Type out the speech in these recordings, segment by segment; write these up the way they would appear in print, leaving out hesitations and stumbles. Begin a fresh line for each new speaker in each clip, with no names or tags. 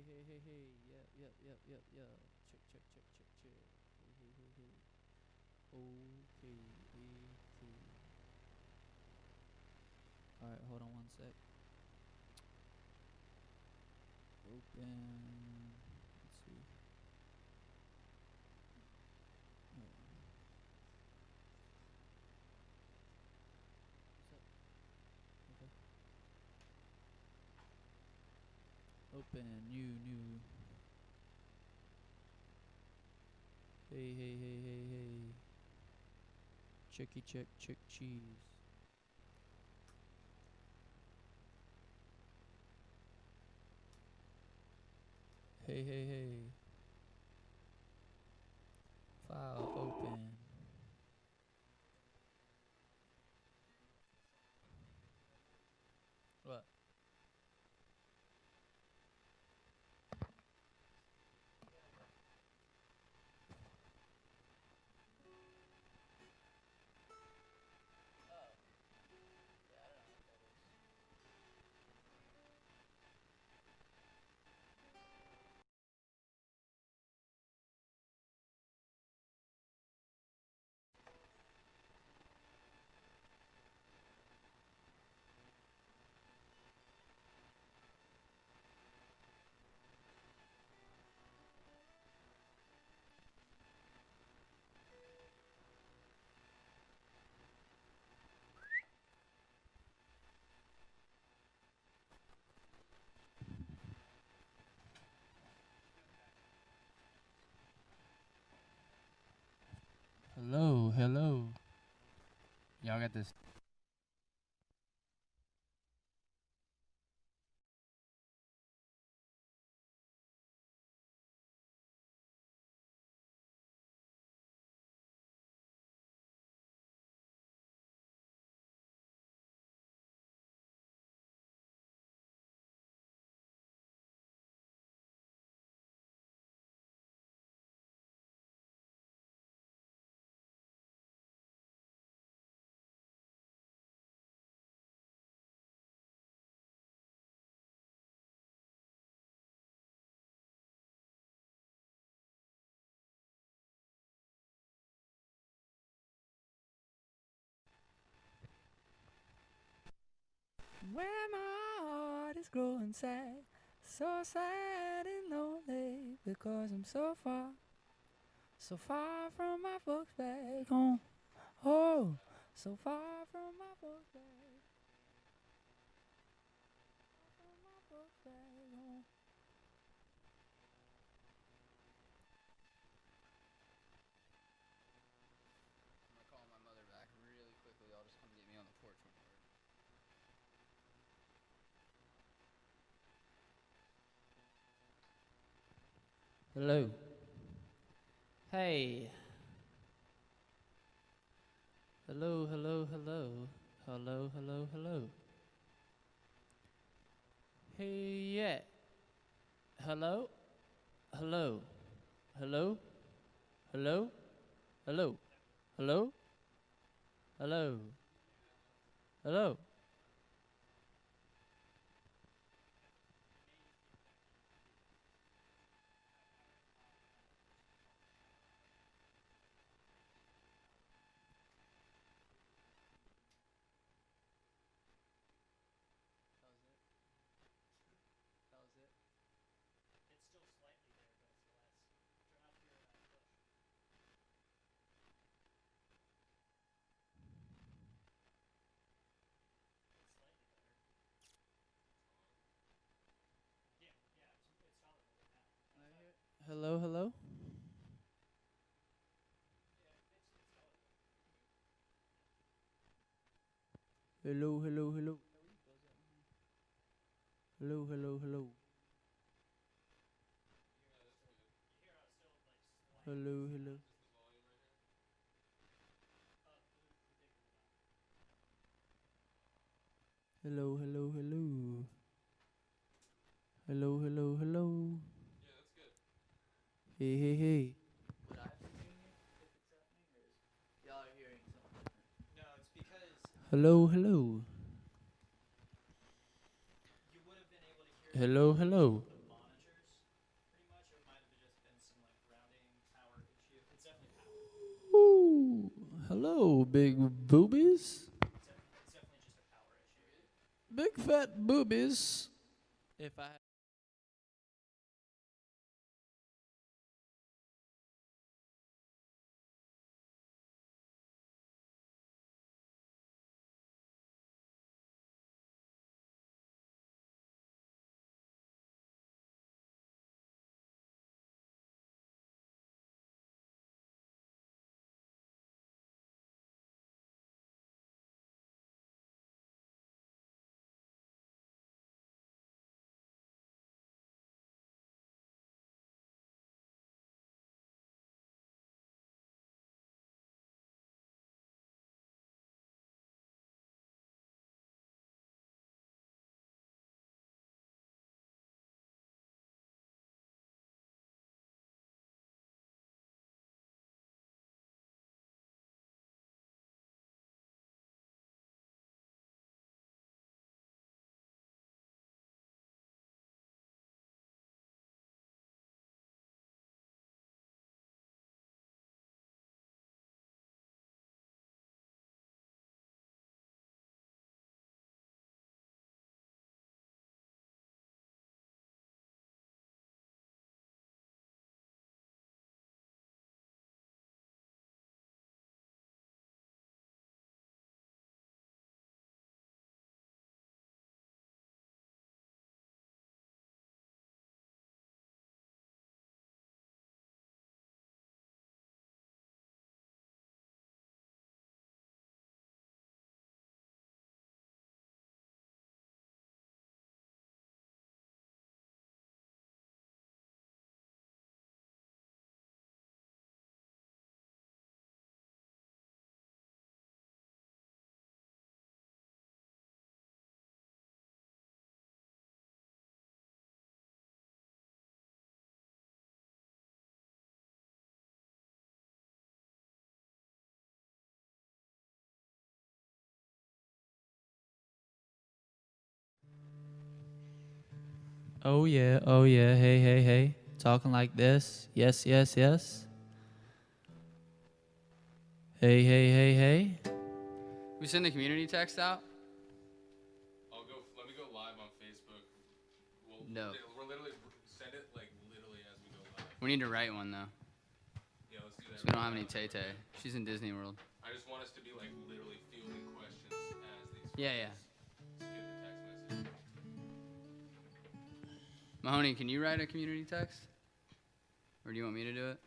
hey. Yeah. Check. Hey. Okay, okay. Alright, hold on one sec. Open. Let's see. Okay. Open. New. Hey. Check cheese. Hey. File open. What? Hello. Y'all got this. Where my heart is growing sad, so sad and lonely, because I'm so far from my folks back home. Oh, so far from my folks back home. I'm gonna call my mother back really quickly. I'll just come get me on the porch when we're. Hello. Hey. Hello. Hello. Hey, yeah. Hello. Hello. Hello. Hello. Hello. Hello. Hello. Hello. That was it. Hello. Hello. Hello. Hello. Hello. Hello. Hey. Would I have to be here if it's happening, or is y'all are hearing something different?
No, it's because
Hello.
you would have been able to hear it
Hello.
the monitors.
Hello, big boobies.
It's definitely just a power issue.
Big fat boobies. If I Oh yeah, hey, hey, hey. Talking like this. Yes, yes, yes. Hey, hey, hey, hey.
We send the community text out?
Let me go live on Facebook.
No.
We're literally send it like literally as we go live.
We need to write one though.
Yeah, let's do that.
'Cause we don't have any Tay Tay. She's in Disney World.
I just want us to be like literally fielding questions as these.
Yeah, yeah.
Let's get the text message.
Mahoney, can you write a community text? Or do you want me to do it?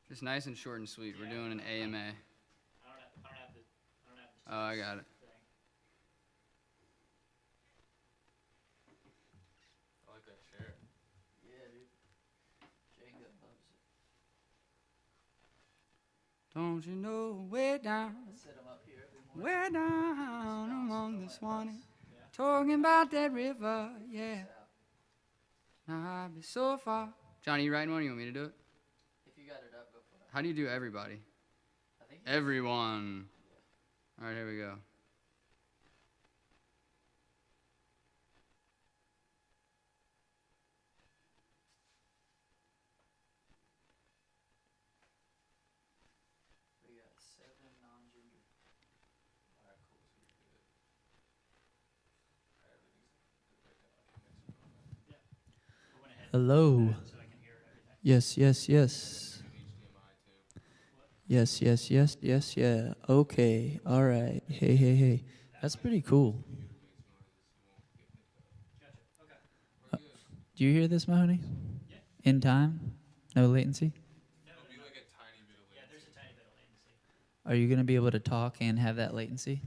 Just nice and short and sweet. We're doing an AMA.
I don't have the
Oh, I got it.
thing.
I like that chair.
Yeah, dude. Jacob loves it.
Don't you know way down,
Set him up here every morning.
way down among the Swanee, talking about that river, yeah. Now I'd be so far. Johnny, you writing one or you want me to do it?
If you got it up, go for it.
How do you do everybody?
I think
Everyone. All right, here we go.
we got 7 non-gender.
Alright, cool. So you're good. Everything's good right now. Okay, next one.
I went ahead
Hello.
so I can hear everything.
Yes, yes, yes.
HDMI too.
Yes, yes, yes, yes, yeah. Okay. All right. Hey, hey, hey. That's pretty cool.
Gotcha. Okay.
We're good.
Do you hear this, Mahoney?
Yeah.
In time? No latency?
No,
It'll be like a tiny bit of
yeah,
latency.
there's a tiny bit of latency.
Are you going to be able to talk and have that latency?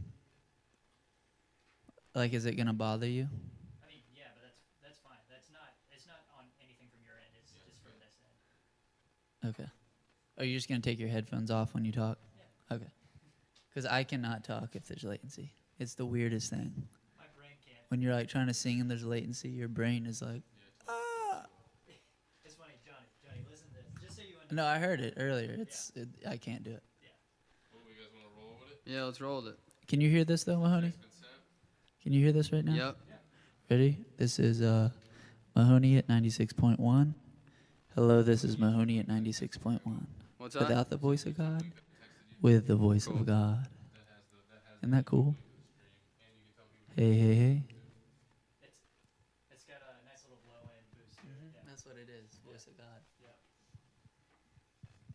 Like, is it going to bother you?
I mean, yeah, but that's fine. It's not on anything from your end. It's just from this end.
Okay. Are you just going to take your headphones off when you talk?
Yeah.
Okay. Because I cannot talk if there's latency. It's the weirdest thing.
My brain can't.
When you're like trying to sing and there's latency, your brain is like, ah.
It's funny, Johnny, listen to this. Just so you understand.
No, I heard it earlier. I can't do it.
Well, you guys want to roll with it?
Yeah, let's roll with it.
Can you hear this though, Mahoney?
Consent?
Can you hear this right now?
Yep.
Ready? This is Mahoney at 96.1. Hello, this is Mahoney at 96.1.
What's up?
Without the voice of God. with the voice
Cool.
of God.
That has
Isn't that cool?
link to the stream, and you can tell people.
Hey, hey, hey.
It's got a nice little low-end boost to it. Yeah.
That's what it is, voice of God.
Yeah.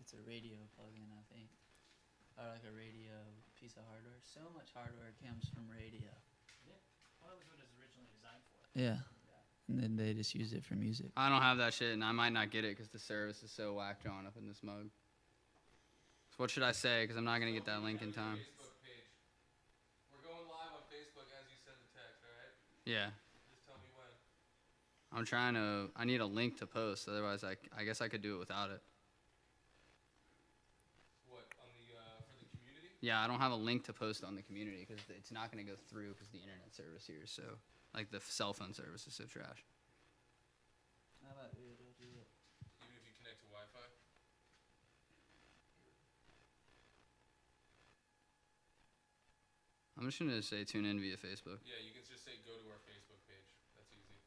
It's a radio plug-in, I think. Or like a radio piece of hardware. So much hardware comes from radio.
Well, that was what it was originally designed for.
Yeah. And then they just use it for music.
I don't have that shit, and I might not get it because the service is so whack drawn up in this mug. So what should I say? Because I'm not going to get that link in time.
Facebook page. We're going live on Facebook as you send the text, all right?
Yeah.
Just tell me when.
I'm trying to... I need a link to post. Otherwise, I guess I could do it without it.
What, on the, for the community?
Yeah, I don't have a link to post on the community because it's not going to go through because the internet service here is so... Like, the cell phone service is so trash.
How about we do it?
Even if you connect to Wi-Fi?
I'm just going to say tune in via Facebook.
Yeah, you can just say go to our Facebook page. That's easy.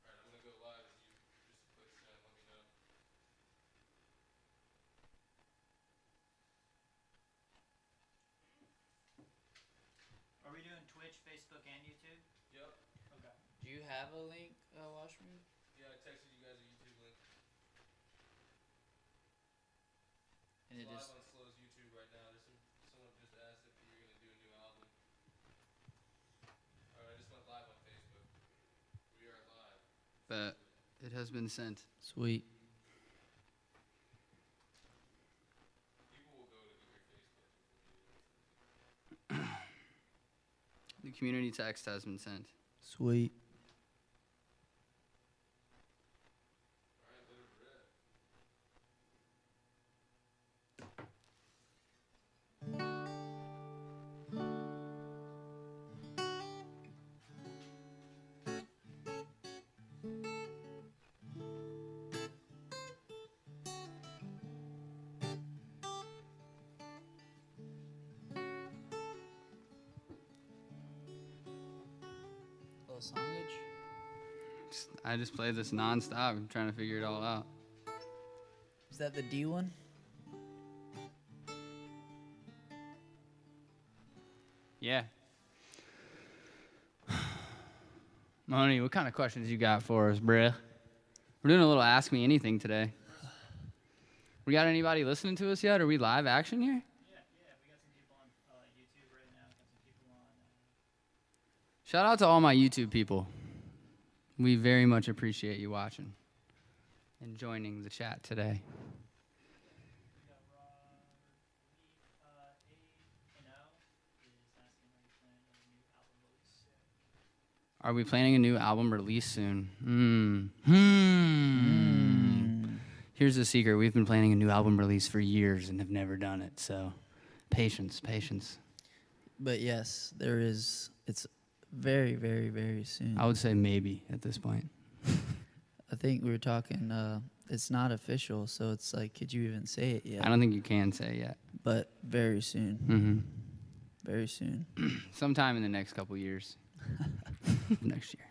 All right, I'm going to go live and you just click send. Let me know.
Are we doing Twitch, Facebook, and YouTube?
Yep.
Okay.
Do you have a link, Washroom?
Yeah, I texted you guys a YouTube link.
And
It's
it
live
just...
on SLO's YouTube right now. There's someone just asked if you're going to do a new album. All right, I just went live on Facebook. We are live.
But it has been sent.
Sweet.
People will go to your Facebook before you.
The community text has been sent.
Sweet.
All right, let it rip.
Little songage.
I just played this nonstop. I'm trying to figure it all out.
Is that the D one?
Yeah. Mahoney, what kind of questions you got for us, bruh? We're doing a little Ask Me Anything today. We got anybody listening to us yet? Are we live action here?
Yeah. We got some people on YouTube right now. Got some people on.
Shout out to all my YouTube people. We very much appreciate you watching and joining the chat today.
We got Robert
Are we planning a new album release soon? Here's the secret. We've been planning a new album release for years and have never done it. So patience.
But yes, there is. It's very, very, very soon.
I would say maybe at this point.
I think we were talking. It's not official, so it's like, could you even say it yet?
I don't think you can say yet.
But very soon.
Mm-hmm.
Very soon.
Sometime in the next couple years. Next year.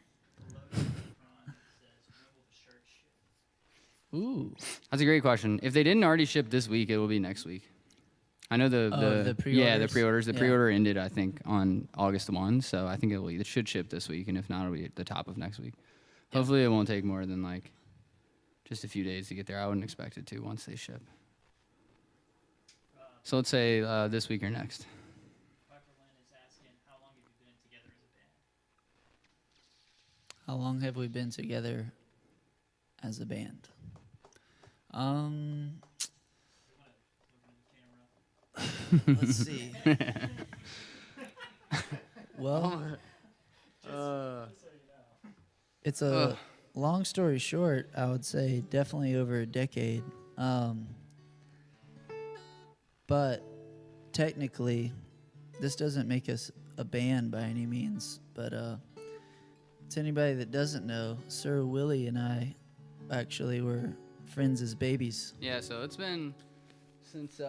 Ooh.
That's a great question. If they didn't already ship this week, it will be next week. I know the pre-orders. The pre-order ended, I think, on August 1, so I think it should ship this week, and if not, it'll be at the top of next week.
Yeah.
Hopefully, it won't take more than like just a few days to get there. I wouldn't expect it to once they ship. So let's say this week or next.
Piper Lynn is asking, how long have you been together as a band?
How long have we been together as a band? Let's see. Well, it's a long story short. I would say definitely over a decade. But technically, this doesn't make us a band by any means. But to anybody that doesn't know, Sir Willie and I actually were friends as babies.
Yeah, so it's been since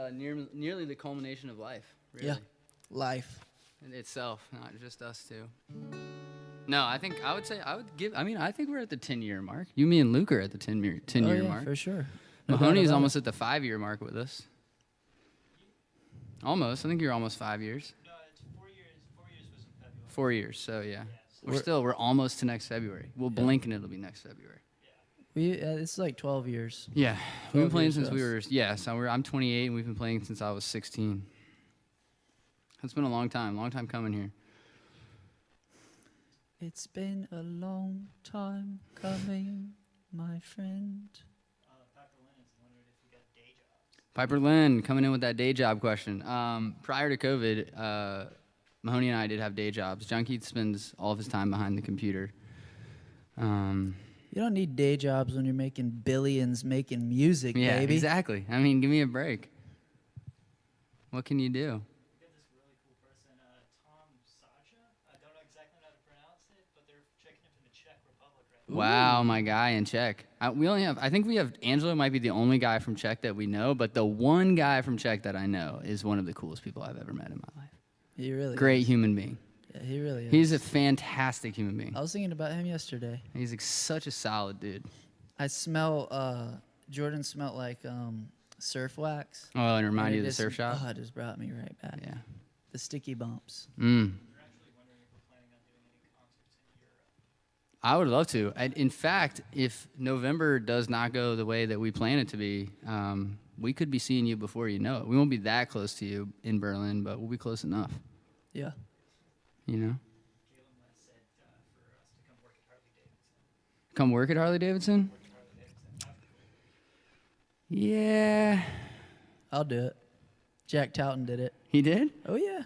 nearly the culmination of life, really.
Yeah, life.
In itself, not just us two. No, I think I think we're at the 10-year mark. You, me, and Luke are at the 10-year
Oh, yeah,
mark.
for sure.
Mahoney's
about
almost at the 5-year mark with us. Almost. I think you're almost 5 years.
No, it's 4 years. 4 years was in February.
4 years. So yeah,
So
we're almost to next February. We'll blink and it'll be next February.
It's like 12 years.
Yeah, we've been
12
playing
years
since
for
we
us.
were. So I'm 28 and we've been playing since I was 16. It's been a long time coming here.
It's been a long time coming, my friend.
Piper Lynn is wondering if you got day jobs.
Piper Lynn coming in with that day job question. Prior to COVID, Mahoney and I did have day jobs. John Keith spends all of his time behind the computer.
You don't need day jobs when you're making billions making music,
Yeah,
baby.
exactly. I mean, give me a break. What can you do?
We got this really cool person, Tom Sacha. I don't know exactly how to pronounce it, but they're checking in from the Czech Republic right now.
Wow, my guy in Czech. I think we have, Angelo might be the only guy from Czech that we know, but the one guy from Czech that I know is one of the coolest people I've ever met in my life.
He really
Great
is.
human being.
Yeah, he really is.
He's a fantastic human being.
I was thinking about him yesterday.
He's like such a solid dude.
I smell, Jordan smelled like surf wax.
Oh, and remind
And
you
it
of the
just-
surf shop?
Oh, it just brought me right back.
Yeah.
The sticky bumps.
Mm.
We're actually wondering if we're planning on doing any concerts in Europe.
I would love to. In fact, if November does not go the way that we plan it to be, we could be seeing you before you know it. We won't be that close to you in Berlin, but we'll be close enough.
Yeah.
You know?
Galen West said for us to come work at Harley Davidson.
Come work at Harley Davidson? Yeah.
I'll do it. Jack Touton did it.
He did?
Oh, yeah.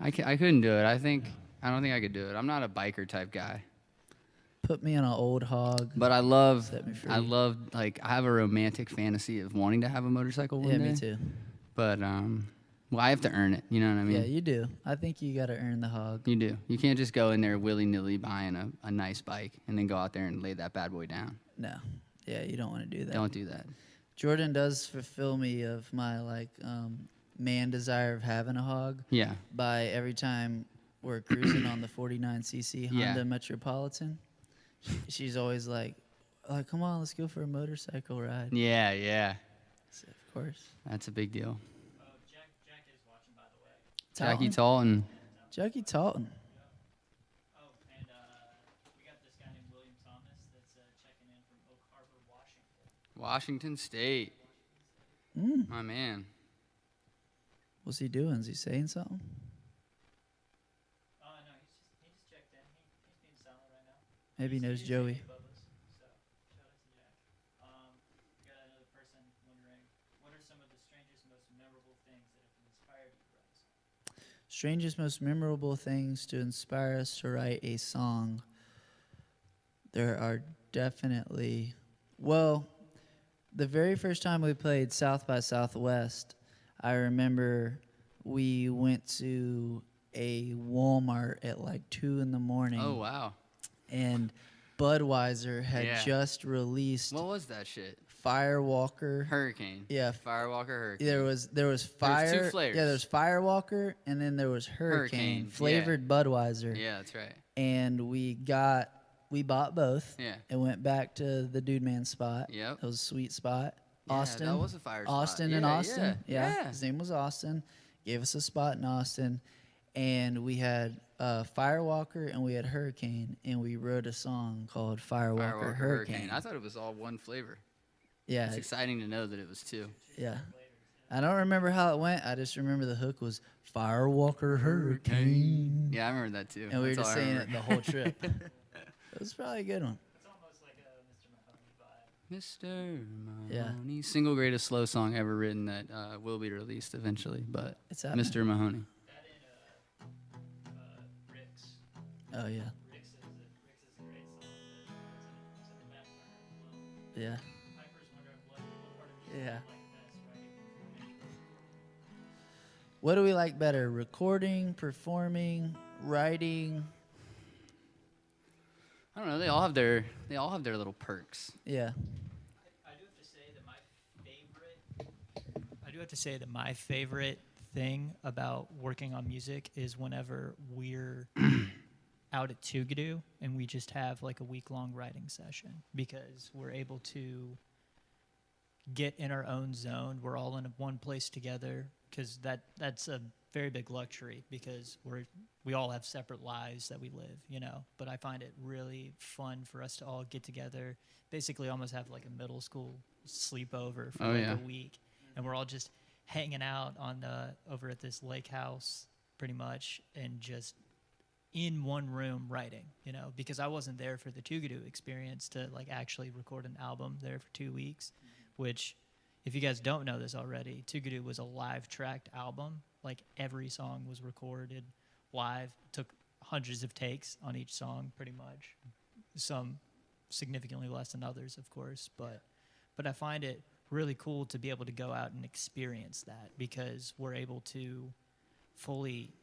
I couldn't do it. I don't think I could do it. I'm not a biker type guy.
Put me on an old hog.
But I
Set me free.
like, I have a romantic fantasy of wanting to have a motorcycle one
Yeah,
day.
me too.
But, well, I have to earn it. You know what I mean?
Yeah, you do. I think you got to earn the hog.
You do. You can't just go in there willy-nilly buying a nice bike and then go out there and lay that bad boy down.
No. Yeah, you don't want to do that.
Don't do that.
Jordan does fulfill me of my, man desire of having a hog
Yeah.
by every time we're cruising on the 49cc Honda
Yeah.
Metropolitan. She's always like, come on, let's go for a motorcycle ride.
Yeah, yeah.
So, of course.
That's a big deal.
Oh, Jack is watching, by the way.
Jackie
Talton?
Talton.
Jackie Talton.
Oh, and we got this guy named William Thomas that's checking in from Oak Harbor, Washington.
Washington State. My man.
What's he doing? Is he saying something?
Oh, no, he just checked in. He's being silent right now.
Maybe he knows
He's
Joey.
dating Bubba's, so shout out to Jack. We got another person wondering, what are some of the strangest, most memorable things that have inspired you to write a song?
Strangest, most memorable things to inspire us to write a song. There are definitely, well, the very first time we played South by Southwest, I remember we went to a Walmart at like 2 in the morning.
Oh, wow.
And Budweiser had
Yeah.
just released
What was that shit?
Firewalker.
Hurricane.
Yeah,
Firewalker Hurricane.
There was fire.
two flavors.
Yeah, there's Firewalker, and then there was Hurricane,
Hurricane,
flavored Budweiser.
Yeah, that's right.
And we bought both.
Yeah.
And went back to the Dude Man spot.
Yep.
It was a sweet spot.
Yeah,
Austin.
that was a fire spot.
Austin and
Yeah,
Austin.
yeah.
His name was Austin. Gave us a spot in Austin, and we had Firewalker and we had Hurricane, and we wrote a song called Firewalker, Hurricane.
I thought it was all one flavor.
Yeah,
It's exciting to know that it was two.
yeah. I don't remember how it went. I just remember the hook was Firewalker Hurricane.
Yeah, I remember that too.
And we were
That's
just
all I
saying it
remember.
the whole trip. It was probably a good one.
It's almost like a Mr. Mahoney vibe.
Mr.
Yeah.
Mahoney. Single greatest slow song ever written that will be released eventually, but
It's happening.
Mr. Mahoney.
That and Rick's.
Oh, yeah.
Rick's is a great song. It's in the back burner.
Yeah.
Piper's wondering what part of music
Yeah.
you like best, right?
What do we like better? Recording, performing, writing?
I don't know. They all have their little perks.
Yeah.
I do have to say that my favorite thing about working on music is whenever we're out at Toogadoo and we just have like a week-long writing session, because we're able to get in our own zone. We're all in one place together, because that's a very big luxury, because we all have separate lives that we live, you know. But I find it really fun for us to all get together, basically almost have like a middle school sleepover for a week, and we're all just hanging out over at this lake house pretty much, and just in one room writing, you know, because I wasn't there for the Tugadoo experience to like actually record an album there for 2 weeks, which, if you guys don't know this already, Tugadoo was a live tracked album. Like every song was recorded live, took hundreds of takes on each song pretty much. Some significantly less than others, of course, but I find it really cool to be able to go out and experience that, because we're able to fully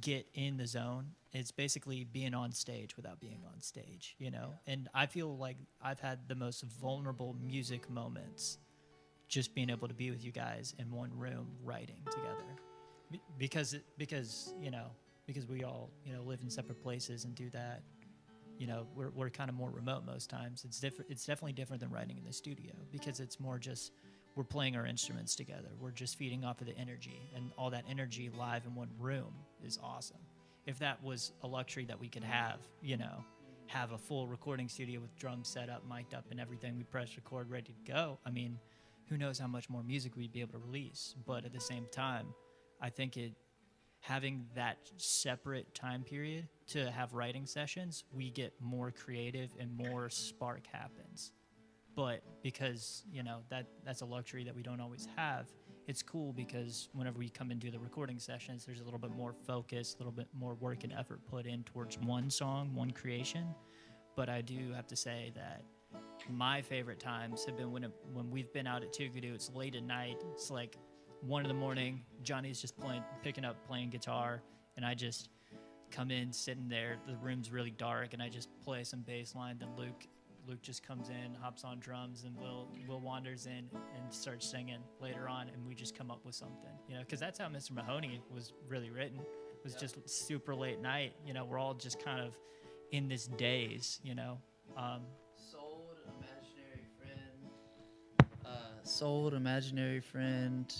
get in the zone. It's basically being on stage without being on stage, you know. And I feel like I've had the most vulnerable music moments just being able to be with you guys in one room writing together, because you know, because we all, you know, live in separate places and do that. You know, we're kind of more remote most times. It's definitely different than writing in the studio, because it's more just we're playing our instruments together. We're just feeding off of the energy, and all that energy live in one room is awesome. If that was a luxury that we could have, you know, have a full recording studio with drums set up, mic'd up and everything, we press record, ready to go. I mean, who knows how much more music we'd be able to release. But at the same time, I think having that separate time period to have writing sessions, we get more creative and more spark happens. But because, you know, that's a luxury that we don't always have, it's cool, because whenever we come and do the recording sessions, there's a little bit more focus, a little bit more work and effort put in towards one song, one creation. But I do have to say that my favorite times have been when we've been out at Tugadoo. It's late at night. It's like 1 a.m. Johnny's just picking up playing guitar, and I just come in, sitting there. The room's really dark, and I just play some bass line. Then Luke just comes in, hops on drums, and Will wanders in and starts singing later on, and we just come up with something, you know, because that's how Mr. Mahoney was really written. It was just super late night, you know. We're all just kind of in this daze, you know.
Sold, Imaginary Friend,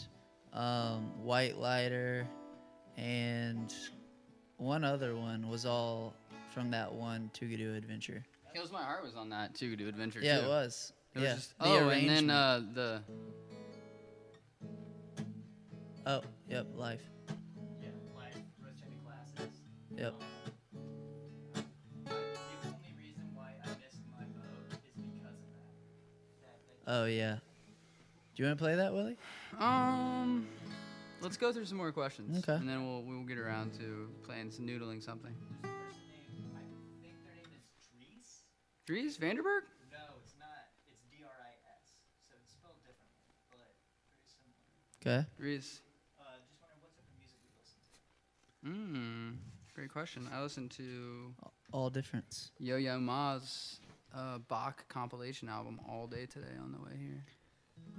White Lighter, and one other one was all from that one Tugadoo adventure.
Kills My Heart was on that Tugadoo adventure too.
Yeah, it was.
It was just,
and then Life.
Yeah, Life, Rose Cheney Glasses.
Yep.
The only reason why I missed My Boat is because of that.
Oh yeah. Do you want to play that, Willie?
Let's go through some more questions.
Okay.
And then we'll get around to playing some noodling something.
There's a person named, I think their name is Dries.
Dries Vanderberg?
No, it's not. It's D-R-I-S. So it's spelled differently, but very similar.
Okay.
Dries.
Just wondering what type of music we listen to.
Great question. I listen to
All difference.
Yo-Yo Ma's Bach compilation album all day today on the way here.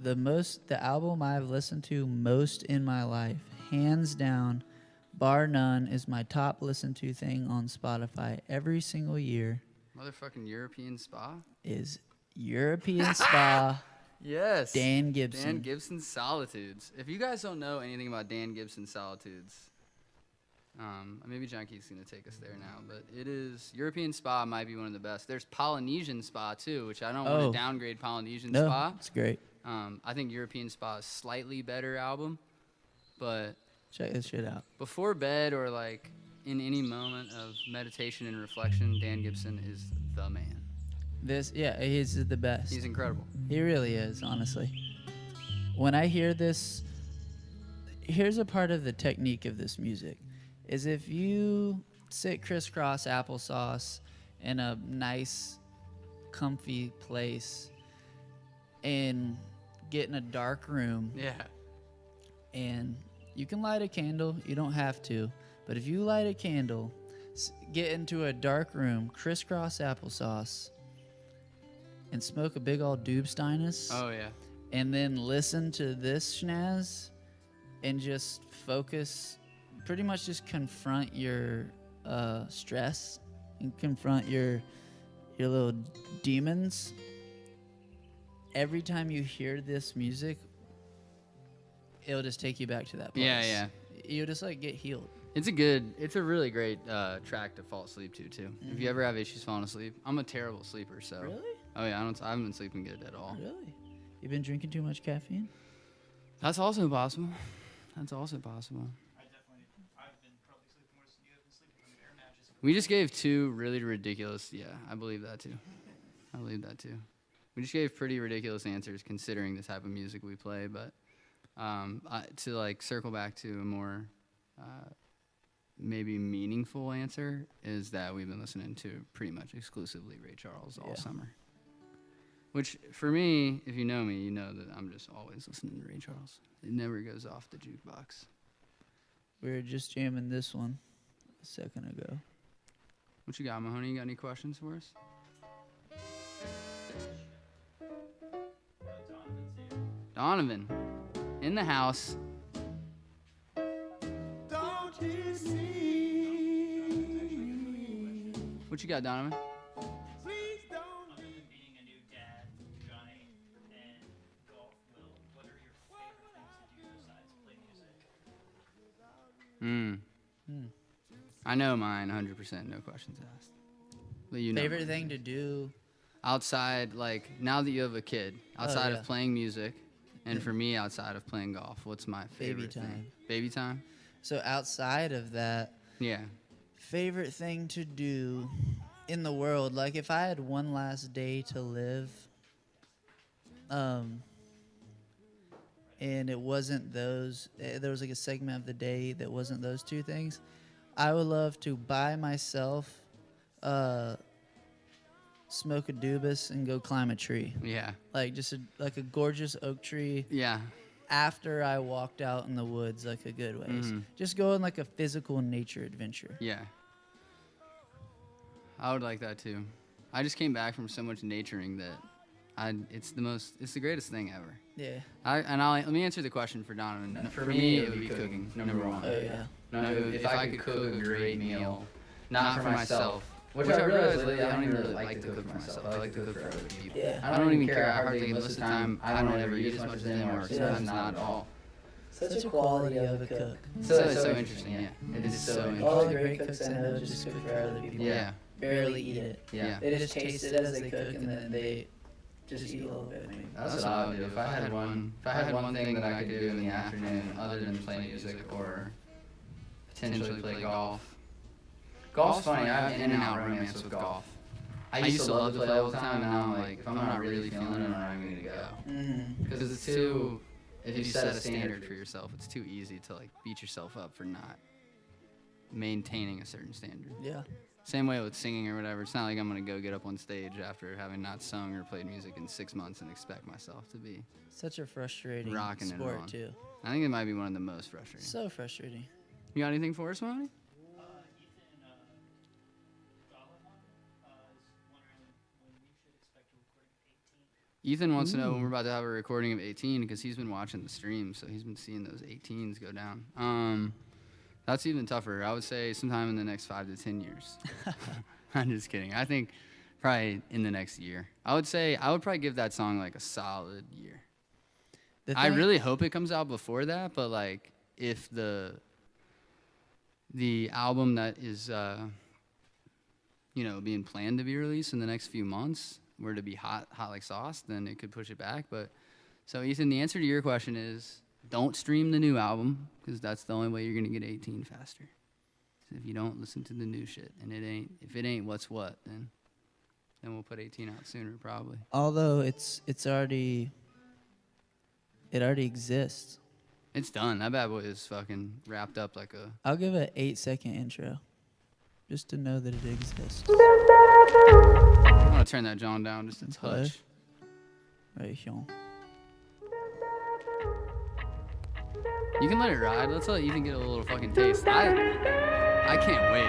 The album I've listened to most in my life, hands down, bar none, is my top listened to thing on Spotify every single year.
Motherfucking European Spa?
Is European Spa.
Yes.
Dan Gibson.
Dan Gibson's Solitudes. If you guys don't know anything about Dan Gibson's Solitudes, maybe John Keith's going to take us there now, but it is, European Spa might be one of the best. There's Polynesian Spa too, which I don't want to downgrade Polynesian Spa.
It's great.
I think European Spa is slightly better album, but
check this shit out.
Before bed or like in any moment of meditation and reflection, Dan Gibson is the man.
He's the best.
He's incredible.
He really is, honestly. When I hear this, here's a part of the technique of this music, is if you sit crisscross applesauce in a nice, comfy place and get in a dark room.
Yeah.
And you can light a candle. You don't have to. But if you light a candle, get into a dark room, crisscross applesauce, and smoke a big old Doobsteinus.
Oh, yeah.
And then listen to this schnaz and just focus, pretty much just confront your stress and confront your little demons. every time you hear this music, it'll just take you back to that place.
Yeah.
You'll just like get healed.
It's a really great track to fall asleep to too.
Mm-hmm.
If you ever have issues falling asleep, I'm a terrible sleeper. So.
Really?
Oh yeah, I haven't been sleeping good at all.
Really? You've been drinking too much caffeine?
That's also possible.
I've been probably sleeping worse than you have been sleeping on the air mattress.
We just gave 2 really ridiculous. Yeah, I believe that too. We just gave pretty ridiculous answers considering the type of music we play. But to like circle back to a more maybe meaningful answer is that we've been listening to pretty much exclusively Ray Charles all summer. Which for me, if you know me, you know that I'm just always listening to Ray Charles. It never goes off the jukebox.
We were just jamming this one a second ago.
What you got, Mahoney? You got any questions for us? Donovan, in the house. What you got, Donovan?
Other than being a new dad, Johnny, and golf, Will, what are your favorite things to do besides play music?
I know mine, 100%, no questions asked. But you know
Favorite
mine.
thing to do?
Outside, like, now that you have a kid, outside
yeah.
of playing music, and for me, outside of playing golf, what's my favorite
Baby time.
thing? Baby time?
So outside of that,
Yeah.
favorite thing to do in the world, like if I had one last day to live, and it wasn't those, there was like a segment of the day that wasn't those 2 things, I would love to buy myself smoke a doobus and go climb a tree.
Yeah.
Like just a gorgeous oak tree
Yeah.
after I walked out in the woods like a good ways.
Mhm.
Just go on like a physical nature adventure.
Yeah. I would like that too. I just came back from so much naturing that it's the greatest thing ever.
Yeah.
Let me answer the question for Donovan. For me, it would be cooking, number 1.
Oh yeah.
No, if I could cook a great meal, not for myself, which I realize lately I don't even really like to cook for myself. I like to cook for other people.
Yeah.
I don't even care. I hardly, most of the time, I don't ever eat as much as anyone, or sometimes not at all.
Such a quality of a cook.
So it's so interesting, yeah. It is so interesting.
All the great cooks I know just cook for other people.
Yeah.
Barely eat it.
Yeah.
They just taste it as they cook and then they just eat a little bit. Maybe.
That's what I would do. If I had one thing that I could do in the afternoon other than play music or potentially play golf. Golf's funny. I have an in-and-out romance with golf. I used to love to play all the time, and now I'm like, if I'm not really feeling it, I'm not even gonna go. Because it's too. If you set a standard for yourself, it's too easy to like beat yourself up for not maintaining a certain standard.
Yeah.
Same way with singing or whatever. It's not like I'm going to go get up on stage after having not sung or played music in 6 months and expect myself to be
Such a frustrating
rocking it
sport
on.
too.
I think it might be one of the most frustrating.
So frustrating.
You got anything for us, Monty?
Ethan Galahan is wondering when we should expect a recording of 18.
Ethan wants to know when we're about to have a recording of 18 because he's been watching the stream, so he's been seeing those 18s go down. That's even tougher. I would say sometime in the next 5 to 10 years. I'm just kidding. I think probably in the next year. I would probably give that song like a solid year. I really hope it comes out before that, but like if the album that is being planned to be released in the next few months were to be hot like sauce, then it could push it back. But so Ethan, the answer to your question is don't stream the new album because that's the only way you're gonna get 18 faster. So if you don't listen to the new shit and if it ain't what's what, then we'll put 18 out sooner probably.
Although it already exists.
It's done. That bad boy is fucking wrapped up like a.
I'll give it 8-second intro, just to know that it exists.
I'm gonna turn that John down just a touch.
Right here.
You can let it ride. Let's let Ethan get a little fucking taste. I can't wait.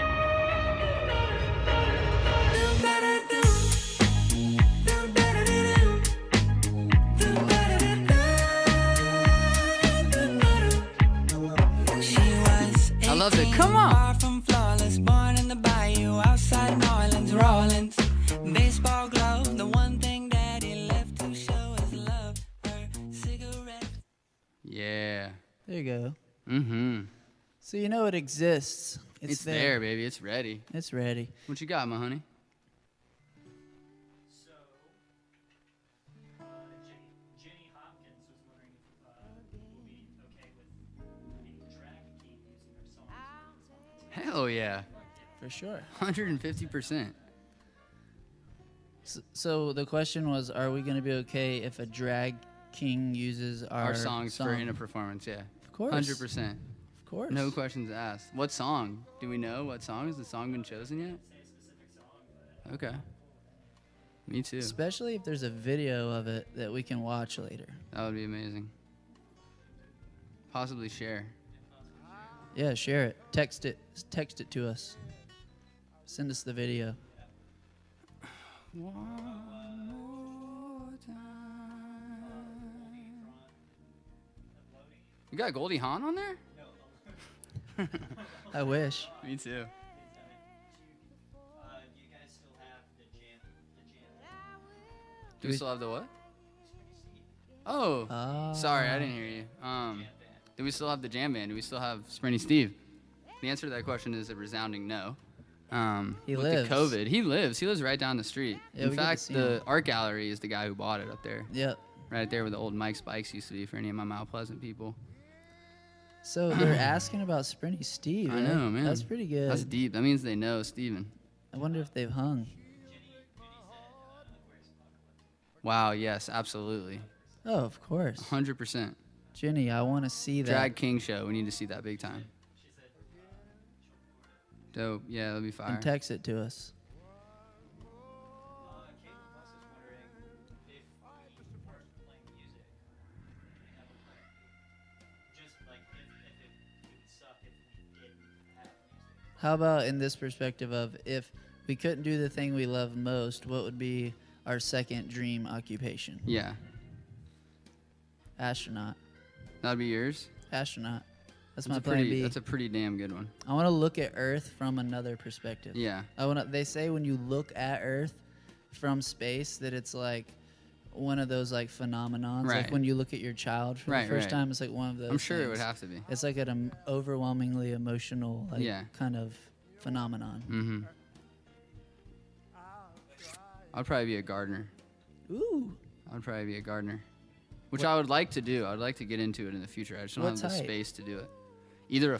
I love it. Come on.
From flawless, born in the bayou, outside New Orleans, Rollins. Baseball glove, the one thing that he left to show his
There you go.
Mm-hmm.
So you know it exists.
It's there, baby. It's ready.
It's ready.
What you got, my honey?
So, Jenny Hopkins was wondering if we'll be okay with a drag king using our songs.
Hell yeah.
For sure.
150%.
So the question was, are we going to be okay if a drag king uses
Our songs
song?
for in a performance, yeah.
Of course.
100%.
Of course.
No questions asked. What song? Do we know what song? Has the song been chosen yet? Okay. Me too.
Especially if there's a video of it that we can watch later.
That would be amazing. Possibly share.
Yeah, share it. Text it to us. Send us the video.
One more time. You got Goldie Hawn on there?
I wish.
Me too.
Do you guys still have the jam?
Do we still have the what? Oh, sorry, I didn't hear you. Do we still have the jam band? Do we still have Sprinty Steve? The answer to that question is a resounding no.
He
with
lives.
the COVID, he lives. He lives right down the street.
Yeah,
In
we get to
fact,
see
the
him.
art gallery is the guy who bought it up there.
Yep.
Right there where the old Mike's Bikes used to be for any of my Mount Pleasant people.
So they're asking about Sprinty Steve.
I
eh?
know, man.
That's pretty good.
That's deep. That means they know Steven.
I wonder if they've hung.
Wow, yes, absolutely.
Oh, of course.
100%.
Jenny, I want to see that.
Drag King show. We need to see that big time. Dope. Yeah, that'll be fire.
And text it to us.
Kate Plus is wondering if we weren't playing music, just like if it would suck if we didn't have music.
How about in this perspective of if we couldn't do the thing we love most, what would be our second dream occupation?
Yeah.
Astronaut.
That'd be yours?
Astronaut. That's
That's
my
a
plan
pretty,
B.
that's a pretty damn good one.
I want to look at Earth from another perspective.
Yeah.
They say when you look at Earth from space that it's like one of those like phenomenons.
Right.
Like when you look at your child for
Right,
the first
right.
time, it's like one of those.
I'm sure it
things.
would have to be.
It's like an overwhelmingly emotional, like
Yeah.
kind of phenomenon.
Mm-hmm. I'd probably be a gardener.
Ooh.
I'd probably be a gardener. Which I would like to do. I would like to get into it in the future. I just don't
What
have the
type?
space to do it. Either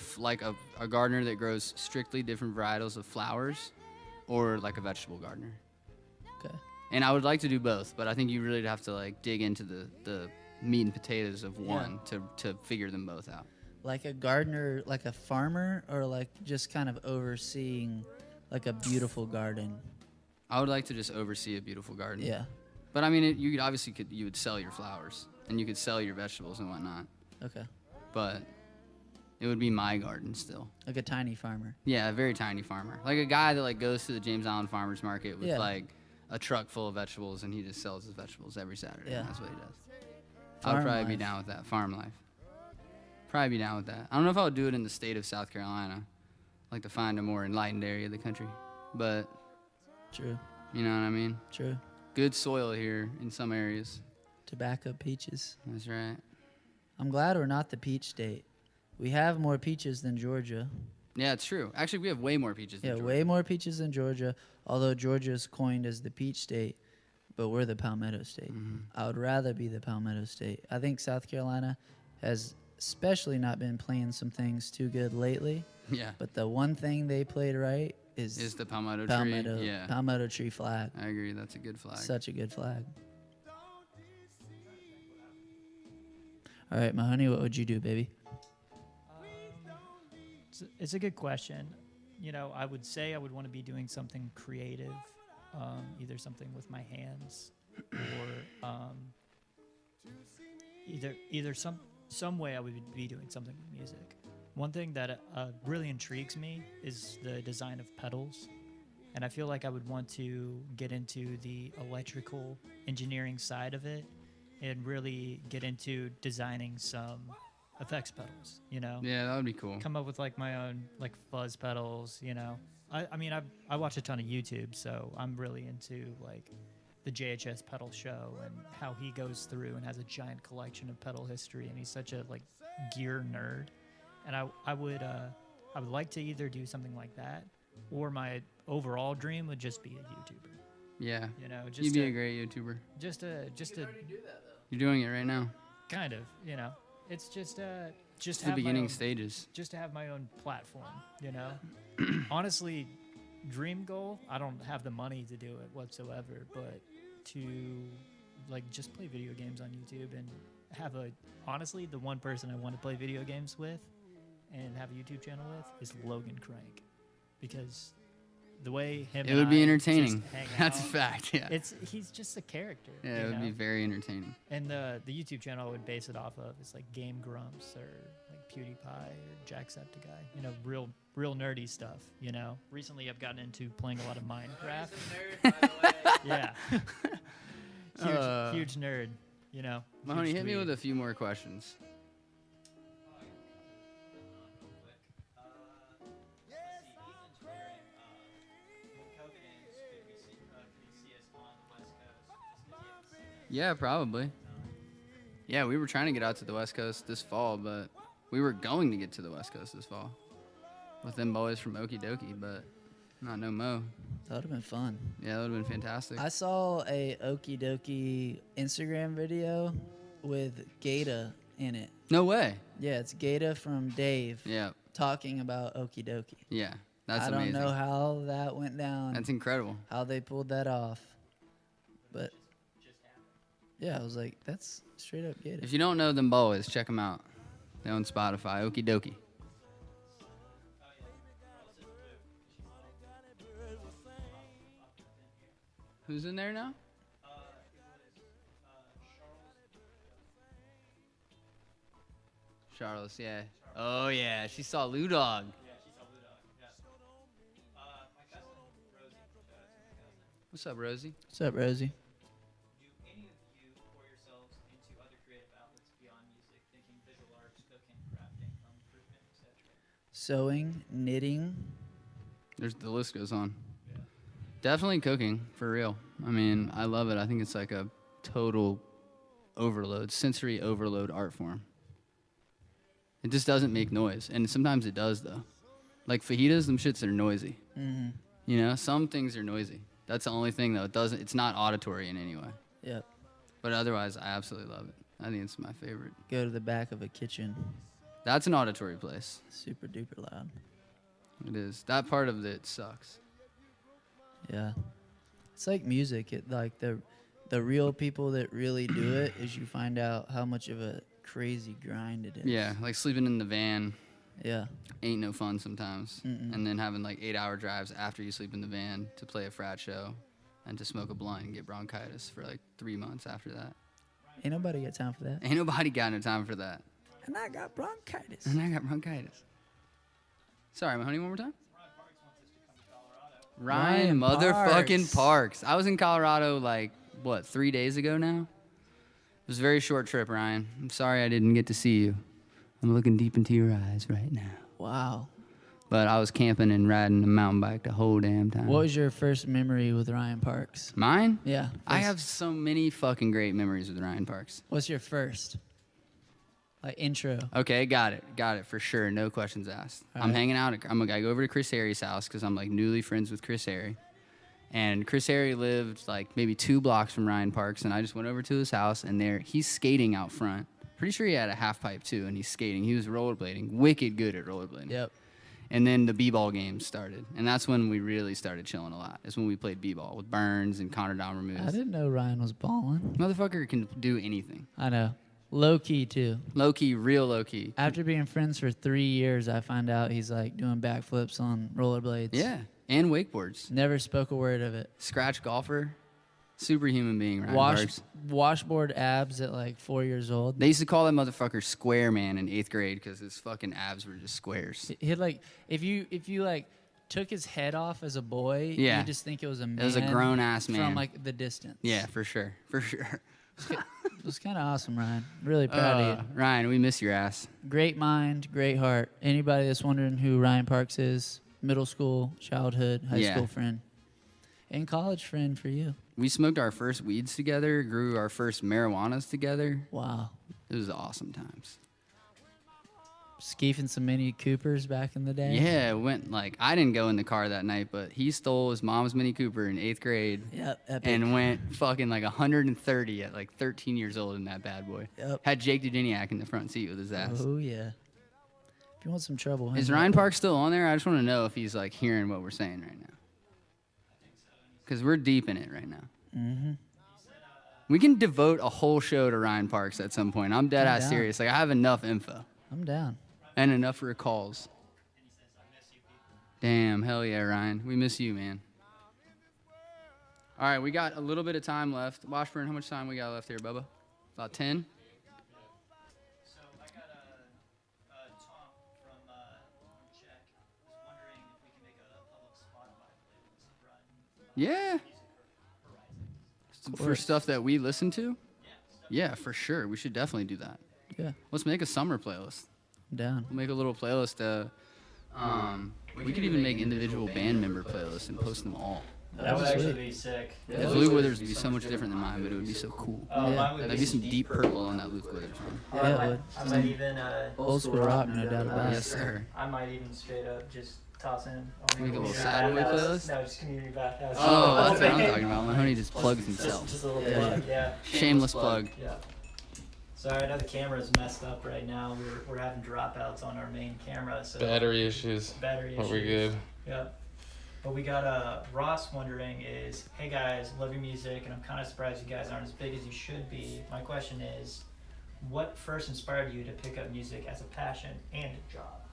a gardener that grows strictly different varietals of flowers, or like a vegetable gardener.
Okay.
And I would like to do both, but I think you really have to like dig into the meat and potatoes of one to figure them both out.
Like a gardener, like a farmer, or like just kind of overseeing like a beautiful garden.
I would like to just oversee a beautiful garden.
Yeah.
But I mean, you could obviously you would sell your flowers and you could sell your vegetables and whatnot.
Okay.
But it would be my garden still.
Like a tiny farmer.
Yeah, a very tiny farmer. Like a guy that like goes to the James Island Farmers Market with
Yeah.
like a truck full of vegetables and he just sells his vegetables every Saturday.
Yeah.
That's what he does.
Farm
I'd probably be
life.
down with that. Farm life. Probably be down with that. I don't know if I would do it in the state of South Carolina. I'd like to find a more enlightened area of the country. But,
True.
you know what I mean?
True.
Good soil here in some areas.
Tobacco peaches.
That's right.
I'm glad we're not the peach state. We have more peaches than Georgia.
Yeah, it's true. Actually, we have way more peaches than
Yeah,
Georgia.
way more peaches than Georgia, although Georgia is coined as the peach state, but we're the palmetto state. I would rather be the palmetto state. I think South Carolina has especially not been playing some things too good lately,
Yeah.
but the one thing they played right
Is the palmetto,
palmetto,
tree? Yeah.
palmetto tree flag.
I agree. That's a good flag.
Such a good flag. All right, my honey, what would you do, baby?
It's a good question. You know, I would say I would want to be doing something creative, either something with my hands, or either some way I would be doing something with music. One thing that really intrigues me is the design of pedals, and I feel like I would want to get into the electrical engineering side of it and really get into designing some effects pedals, you know?
Yeah, that would be cool.
Come up with like my own like fuzz pedals, you know? I mean, I watch a ton of YouTube, so I'm really into like the JHS pedal show and how he goes through and has a giant collection of pedal history, and he's such a like gear nerd, and I would like to either do something like that, or my overall dream would just be a YouTuber.
Yeah.
You know, just
You'd be a great YouTuber.
Just a
You're doing it right now.
kind of, you know. It's just
It's the beginning stages.
just to have my own platform, you know. Honestly, dream goal, I don't have the money to do it whatsoever, but to like just play video games on YouTube and have honestly, the one person I want to play video games with and have a YouTube channel with is Logan Crank, because the way him
It
and
would be
I
entertaining.
just hang
That's a
out,
fact. Yeah.
he's just a character.
Yeah,
you
it would
know?
be very entertaining.
And the YouTube channel I would base it off of is like Game Grumps or like PewDiePie or Jacksepticeye. You know, real nerdy stuff. You know, recently I've gotten into playing a lot of Minecraft. Yeah, huge nerd. You know,
Mahoney,
huge
hit me
dweeb.
with a few more questions. Yeah, probably. Yeah, we were trying to get out to the West Coast this fall, but we were going to get to the West Coast this fall with them boys from Okie Dokie, but not no mo.
That would have been fun.
Yeah, that would have been fantastic.
I saw a Okie Dokie Instagram video with Gata in it.
No way.
Yeah, it's Gata from Dave
Yeah,
talking about Okie Dokie.
yeah, that's
I don't
amazing.
know how that went down,
That's incredible.
how they pulled that off. But yeah, I was like, that's straight up Gata.
If you don't know them boys, check them out. They're on Spotify. Okie Dokie. Who's in there now? Charles, yeah. Oh, yeah. She saw Lou Dog. What's up, Rosie?
What's up, Rosie?
Do any of you pour yourselves into other creative outlets beyond music, thinking visual arts, cooking, crafting, home improvement, etc.?
Sewing, knitting.
The list goes on. Definitely cooking, for real. I mean, I love it. I think it's like a total overload, sensory overload art form. It just doesn't make noise. And sometimes it does, though. Like fajitas, them shits are noisy.
Mm-hmm.
You know, some things are noisy. That's the only thing, though. It's not auditory in any way.
Yep.
But otherwise, I absolutely love it. I think it's my favorite.
Go to the back of a kitchen.
That's an auditory place.
Super duper loud.
It is. That part of it sucks.
Yeah. It's like music. It like the real people that really do it is you find out how much of a crazy grind it is.
Yeah, like sleeping in the van
Yeah.
ain't no fun sometimes.
Mm-mm.
And then having like 8-hour drives after you sleep in the van to play a frat show and to smoke a blunt and get bronchitis for like 3 months after that.
Ain't nobody got time for that.
Ain't nobody got no time for that.
And I got bronchitis.
And I got bronchitis. Sorry, Mahoney, one more time? Ryan motherfucking Parks. I was in Colorado like, 3 days ago now? It was a very short trip, Ryan. I'm sorry I didn't get to see you. I'm looking deep into your eyes right now.
Wow.
But I was camping and riding a mountain bike the whole damn time.
What was your first memory with Ryan Parks?
Mine?
Yeah.
I
first.
have so many fucking great memories with Ryan Parks.
What's your first? Like intro.
Okay, got it for sure. No questions asked.
All
I'm
right.
hanging out. I go over to Chris Harry's house because I'm like newly friends with Chris Harry. And Chris Harry lived like maybe 2 blocks from Ryan Parks, and I just went over to his house, and he's skating out front. Pretty sure he had a half pipe too, and he's skating. He was rollerblading, wicked good at rollerblading.
Yep.
And then the b-ball games started, and that's when we really started chilling a lot. It's when we played b-ball with Burns and Connor
I
Dalmermuth.
didn't know Ryan was balling.
Motherfucker can do anything.
I know. Low key too.
Low key, real low key.
After being friends for 3 years, I find out he's like doing backflips on rollerblades.
Yeah, and wakeboards.
Never spoke a word of it.
Scratch golfer, superhuman being, Ryan Parks.
Washboard abs at like 4 years old.
They used to call that motherfucker Square Man in 8th grade because his fucking abs were just squares.
He'd like if you like took his head off as a boy,
Yeah.
you just think it was a man.
It was a grown-ass man.
from like the distance.
Yeah, for sure.
It was kind of awesome, Ryan. Really proud of you.
Ryan, we miss your ass.
Great mind, great heart. Anybody that's wondering who Ryan Parks is, middle school, childhood, high
Yeah.
school friend, and college friend for you.
We smoked our first weeds together, grew our first marijuanas together.
Wow.
It was awesome times.
skeefing some Mini Coopers back in the day.
Yeah, I didn't go in the car that night, but he stole his mom's Mini Cooper in 8th grade.
Yep, epic.
And went fucking like 130 at like 13 years old in that bad boy.
Yep.
Had Jake Dudiniak in the front seat with his ass.
Oh, yeah. If you want some trouble.
Is Ryan Park still on there? I just want to know if he's like hearing what we're saying right now. Because we're deep in it right now.
Mm-hmm.
We can devote a whole show to Ryan Parks at some point. I'm dead ass
down.
serious. Like, I have enough info.
I'm down.
And enough recalls. Damn, hell yeah, Ryan. We miss you, man. All right, we got a little bit of time left. Washburn, how much time we got left here, Bubba? About 10?
So I got a Tom from Czech. Was wondering if we can make a public Spotify playlist run.
Yeah. For stuff that we listen to? Yeah, for sure. We should definitely do that.
Yeah.
Let's make a summer playlist.
I'm down.
We'll make a little playlist. We could even make individual band member playlists and post them all.
That would actually be sick.
Yeah, Luke Withers would be so much different than mine, but it would be so cool.
Mine would
That'd be some deep purple on that Luke Withers one.
Yeah, it would.
I might even
Old school rock, no doubt about it.
Yes, sir.
I might even straight up just toss in.
Make a little sad boy playlist?
No, just community bathhouse.
Oh, that's what I'm talking about. Mahoney just plugs himself.
Just a little plug, yeah.
Shameless plug.
Yeah. Sorry, I know the camera's messed up right now. We're having dropouts on our main camera, so
Battery issues.
battery
But
issues.
we're good.
Yep. But we got Ross wondering is, hey guys, love your music, and I'm kind of surprised you guys aren't as big as you should be. My question is, what first inspired you to pick up music as a passion and a job?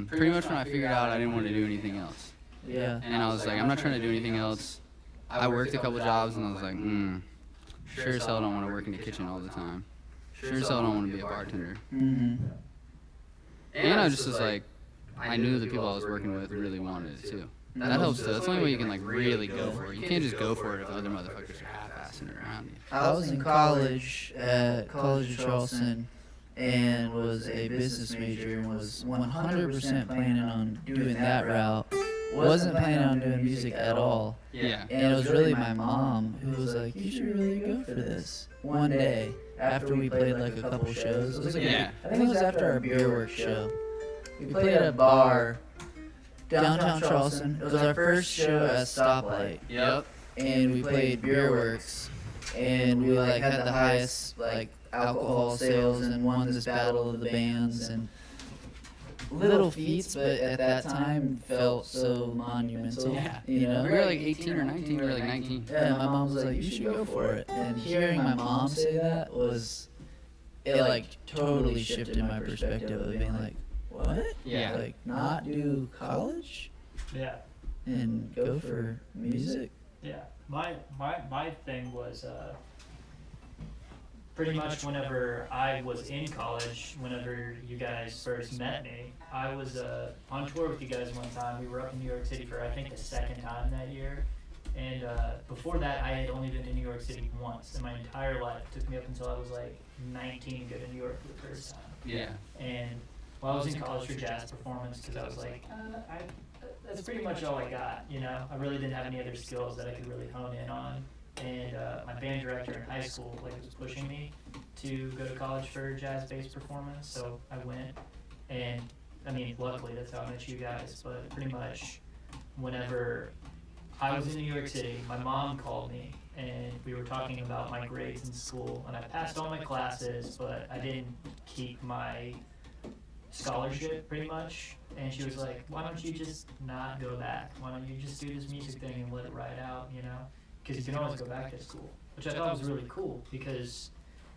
Pretty much when I figured out I didn't want to do anything else.
Yeah.
And I was like, I'm not trying to do anything else. I worked a couple jobs and I was like, sure as hell don't want to work in the kitchen all the time. Sure as hell don't want to be a bartender.
Mm-hmm.
And I just was like, I knew the people I was working with really wanted it too. That helps too. That's the only way you can like really go for it. You can't just go for it if other motherfuckers are half-assing it around you.
I was in college at College of Charleston and was a business major and was 100% planning on doing that route. Wasn't planning on doing music at all.
Yeah.
And it was really my mom who was like, you should really go for this. One day, after we played like a couple shows, it was like I think it was after our beer work show. We played at a bar downtown Charleston. It was our first show at Stoplight.
Yep.
And we played Beer Works. And we like had the highest like alcohol sales and won this battle of the bands and little feats, but at that time felt so monumental.
Yeah.
You know?
We were like 18 or 19. We were like 19.
Yeah, my mom was like, you should go for it. And hearing my mom say that it like totally shifted my perspective of being like, what?
Yeah.
Like, not do college
Yeah.
and go for music?
Yeah. My thing was pretty much whenever I was in college, whenever you guys first met me, I was on tour with you guys one time. We were up in New York City for I think the second time that year. And before that, I had only been to New York City once in my entire life. It took me up until I was like 19 to go to New York for the first time.
Yeah.
And while I was in college for jazz performance, because I was like, that's pretty much all I got, you know? I really didn't have any other skills that I could really hone in on. And my band director in high school like was pushing me to go to college for jazz-based performance, so I went. And I mean, luckily that's how I met you guys, but pretty much whenever I was in New York City, my mom called me and we were talking about my grades in school, and I passed all my classes, but I didn't keep my scholarship pretty much. And she was like, why don't you just not go back? Why don't you just do this music thing and let it ride out, you know? Because you can always go back to school, which I thought was really cool because,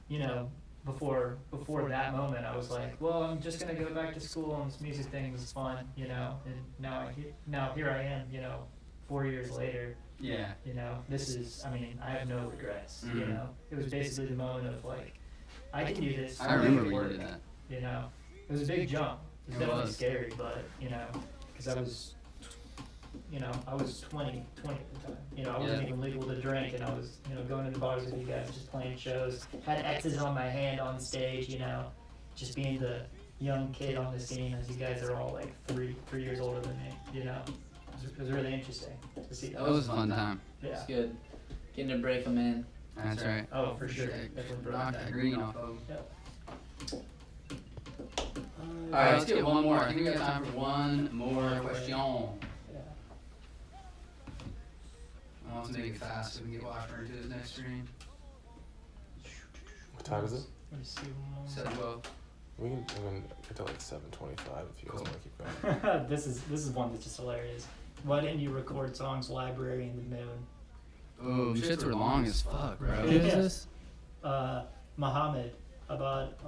you know, before that moment, I was like, well, I'm just gonna go back to school and this music thing was fun, you know. And now here I am, you know, 4 years later.
Yeah.
You know, this is, I mean, I have no regrets. You know, it was basically the moment of like, I can do this.
I remember when you did that.
You know, it was a big jump. It was definitely scary, but you know, because I was 20 at the time. You know, I wasn't even legal to drink, and I was, you know, going to the bars with you guys, just playing shows. Had X's on my hand on stage, you know, just being the young kid on the scene, as you guys are all like three years older than me. You know, it was really interesting to see.
That was a fun time.
Yeah.
It's good. Getting to break them in.
That's right.
Oh, for sure.
Sick.
Definitely broke
Knock
that.
that green off of 'em.
Yep.
All right, let's get one more. I think we got time for one more question. I'll have to make it fast so we can get Washburn to his next stream.
What time is it?
Let me see.
7:12.
We can get to like 7:25 if you guys want to keep going.
This is one that's just hilarious. Why didn't you record songs Library in the Moon?
Oh, shits were long as fuck, bro.
Who is this?
Muhammad about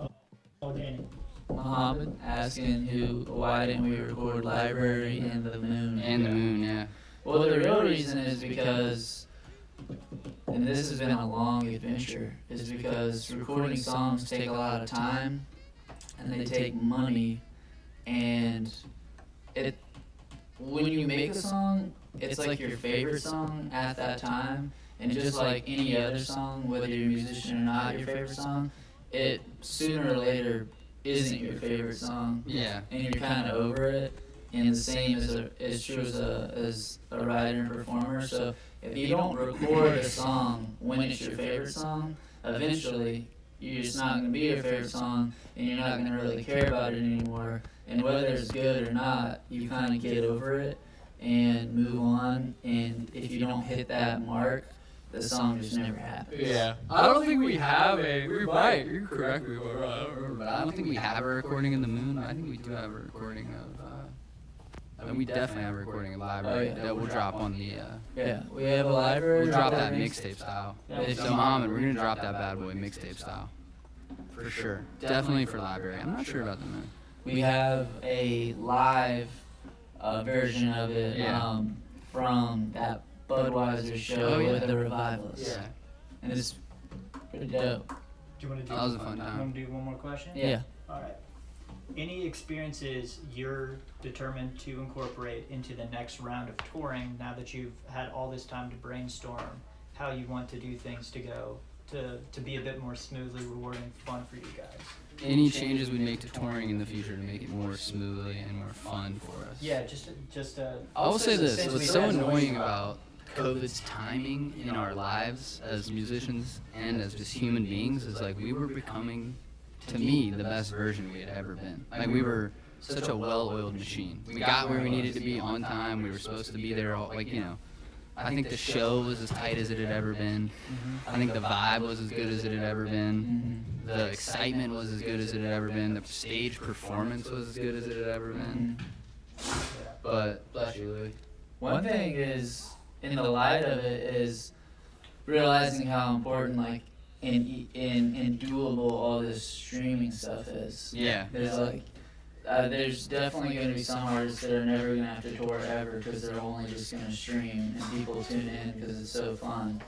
Danny.
Muhammad asking why didn't we record Library in the Moon?
And the moon, yeah.
Well, the real reason is because, and this has been a long adventure, is because recording songs take a lot of time, and they take money, and when you make a song, it's like your favorite song at that time, and just like any other song, whether you're a musician or not, your favorite song, it sooner or later isn't your favorite song.
Yeah.
And you're kind of over it. And the same is true as a writer and performer. So if you don't record a song when it's your favorite song, eventually it's not going to be your favorite song, and you're not going to really care about it anymore. And whether it's good or not, you kind of get over it and move on. And if you don't hit that mark, the song just never happens.
Yeah. I don't think we have we might, you're correct, I don't remember, but I don't think we have a recording in the moon. I think we do have a recording of, and we definitely have a recording of Library that will drop on the,
Yeah, we have a library.
we'll drop that mixtape style. So Muhammad, we're gonna drop that bad boy mixtape style. For sure. Definitely for Library. I'm not sure about the moon.
We have a live version of it from that Budweiser show with the Revivalists.
Yeah.
And it's pretty dope.
Do you want to do?
That was a fun time.
Want to do one more question?
Yeah.
All right. Any experiences you're determined to incorporate into the next round of touring now that you've had all this time to brainstorm how you want to do things to go to be a bit more smoothly rewarding, fun for you guys?
Any changes we make to touring in the future to make it more smoothly and more fun for us?
Yeah, just
I will say this,
since
what's
we
so
had-
annoying about COVID's timing in our lives as musicians and as just human beings is like we were becoming, to me, the best version we had ever been. Like we were such a well-oiled machine. We got where we needed to be on time. We were supposed to be there all, like, you know. I think the show was as tight as it had ever been. I think the vibe was as good as it had ever been. The excitement was as good as it had ever been. The stage performance was as good as it had ever been. But, bless you, Louis.
One thing is, in the light of it, is realizing how important, like, and doable all this streaming stuff is.
Yeah.
There's definitely going to be some artists that are never going to have to tour ever because they're only just going to stream and people tune in because it's so fun.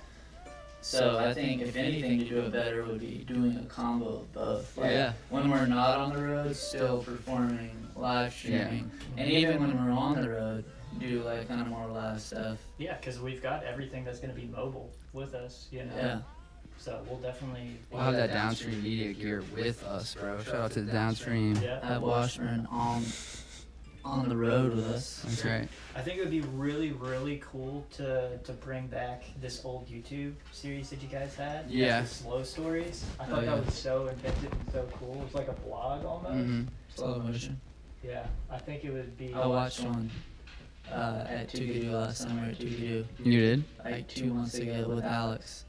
So I think if anything to do it better would be doing a combo of both. Like when we're not on the road, still performing live streaming, and even when we're on the road, do like kind of more live stuff.
Yeah, because we've got everything that's going to be mobile with us, you know.
Yeah.
So we'll definitely.
We'll have that downstream media gear with us, bro. Shout out to the downstream.
Have Washburn on the road with us.
That's right.
I think it would be really, really cool to bring back this old YouTube series that you guys had.
Yeah.
The SLO stories. I thought that was so inventive and so cool. It was like a blog almost.
Mm-hmm.
Slow motion.
Yeah, I think it would be.
I watched one at Tugadoo last summer at Tugadoo.
You did?
Like 2 months ago with Alex.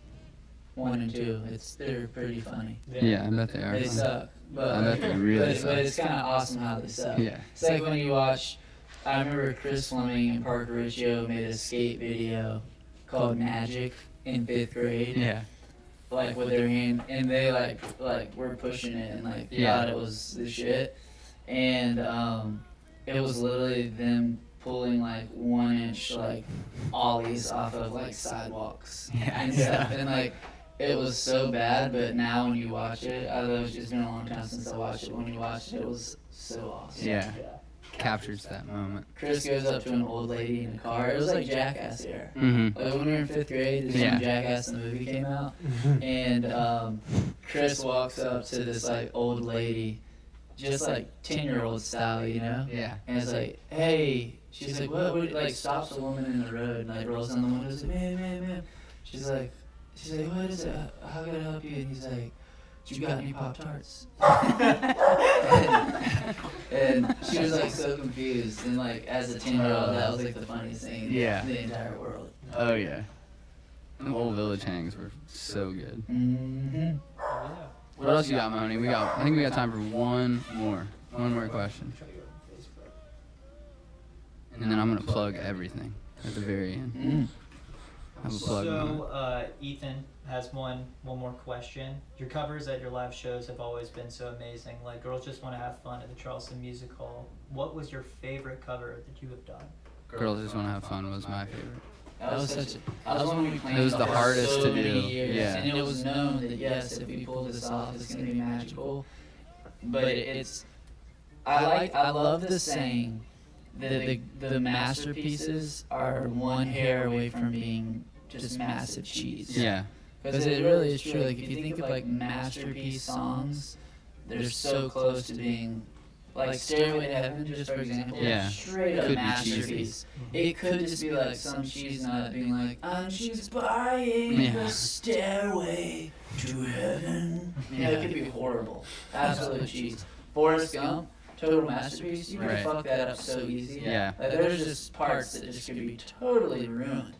1 and 2. They're pretty funny.
Yeah, I bet they are.
They
fun.
suck. But,
I bet they really suck.
But it's kind of awesome how they suck.
Yeah.
It's like when you watch, I remember Chris Fleming and Parker Riccio made a skate video called Magic in 5th grade.
Yeah.
Like with their hand, and they like were pushing it and like thought it was the shit. And it was literally them pulling like 1-inch like ollies off of like sidewalks and stuff. And like it was so bad, but now when you watch it, although it's just been a long time since I watched it, when you watched it, it was so awesome.
Yeah. Captures that moment.
Chris goes up to an old lady in a car. It was like Jackass era.
Mm-hmm.
Like when we were in 5th grade, this is when Jackass the movie came out, and Chris walks up to this like old lady, just like 10-year-old style, you know?
Yeah.
And it's like, hey, she's like, what? Like stops a woman in the road and like rolls down the window, like, man. She's like, what is it? How can I help you? And he's like, you got any Pop-Tarts? and And she was like so confused, and like as a 10-year-old, that was like the funniest thing in the entire world.
Oh yeah. The whole village hangs were so good.
Mm-hmm.
What else you got, Mahoney? I think we got time for one more question. And then I'm gonna plug everything at the very end.
Mm.
Have a plug.
So Ethan has one more question. Your covers at your live shows have always been so amazing. Like Girls Just Want to Have Fun at the Charleston Music Hall. What was your favorite cover that you have done?
Girls Just Want to Have Fun was my favorite.
That was such. That was one we planned.
It was the hardest
so
to do.
many years,
Yeah.
And it was known that yes, if we pull this off, it's gonna be magical. But it's. I love the saying that the masterpieces are one hair away from being just massive cheese.
Yeah.
Because it really is true. Like if you think of like masterpiece songs, they're so close to being like Stairway to Heaven, just for example.
Yeah.
Straight up
Could be
masterpiece.
cheesy.
It could just be like some cheese nut being like, she's buying the stairway to heaven. Yeah, it could be horrible. Absolute cheese. Forrest Gump, total masterpiece. You can
Right.
fuck that up so easy.
Yeah.
Like, there's just parts that just could be totally ruined.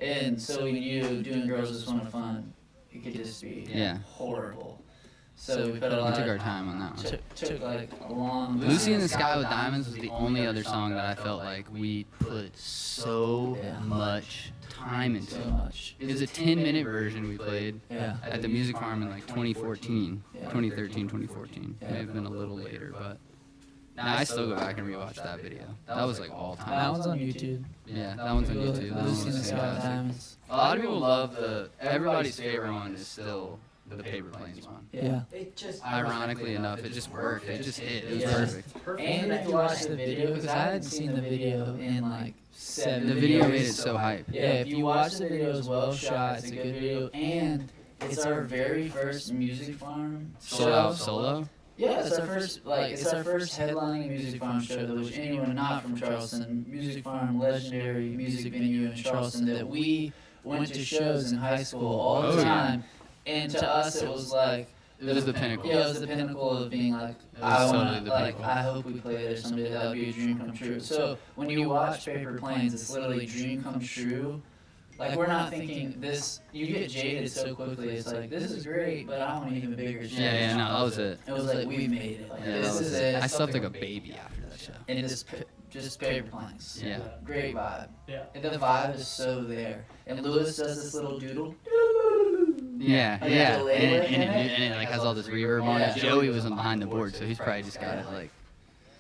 And so when you doing Girls Just Want Fun, it could just be horrible. So we put a lot.
We took our time on that one.
Took like a long.
Lucy in the Sky with Diamonds was the only other song that I felt like we put so much time into.
So much.
It was a 10-minute version we played
Yeah.
at the Music Farm in like 2014, 2013, 2014. It may have been a little later, but now I still go back and rewatch that video. That was like all time.
That one's on YouTube.
Yeah, that one's on YouTube. That
Lucy
one
in the
was
Sky with
fantastic.
Diamonds.
A lot of people love everybody's favorite one is still the Paper Planes one.
Yeah.
It just
Ironically enough, it just worked. It just hit. It was
Yeah.
perfect.
And if you watch the video, because I hadn't seen the video in like 7
The video
videos.
made it so hype.
Yeah, if you watch the video, it's well shot. It's a good video, and it's our very first Music Farm
Sold out solo.
Yeah, it's our first headlining Music Farm show that was anyone not from Charleston. Music Farm, legendary music venue in Charleston that we went to shows in high school all the time. And to us, it was like
It was the pinnacle.
Yeah, it was the pinnacle of being like, I hope we play there someday. That would be a dream come true. So when you watch Paper Planes, it's literally dream come true. Like we're not thinking this. You get jaded so quickly. It's like this is great, but I want an even bigger show.
Yeah, no, that was it.
It was like we made it. Like,
Yeah,
this
that was
is
it.
it.
I slept like a baby after that show.
And it's just Paper Planes.
Yeah.
Great vibe.
Yeah.
And the vibe is so there. And Lewis does this little doodle.
Yeah,
Like
yeah,
delay it in
and it like has all this reverb on it.
Yeah.
Joey was on behind the board, so he's probably just got it like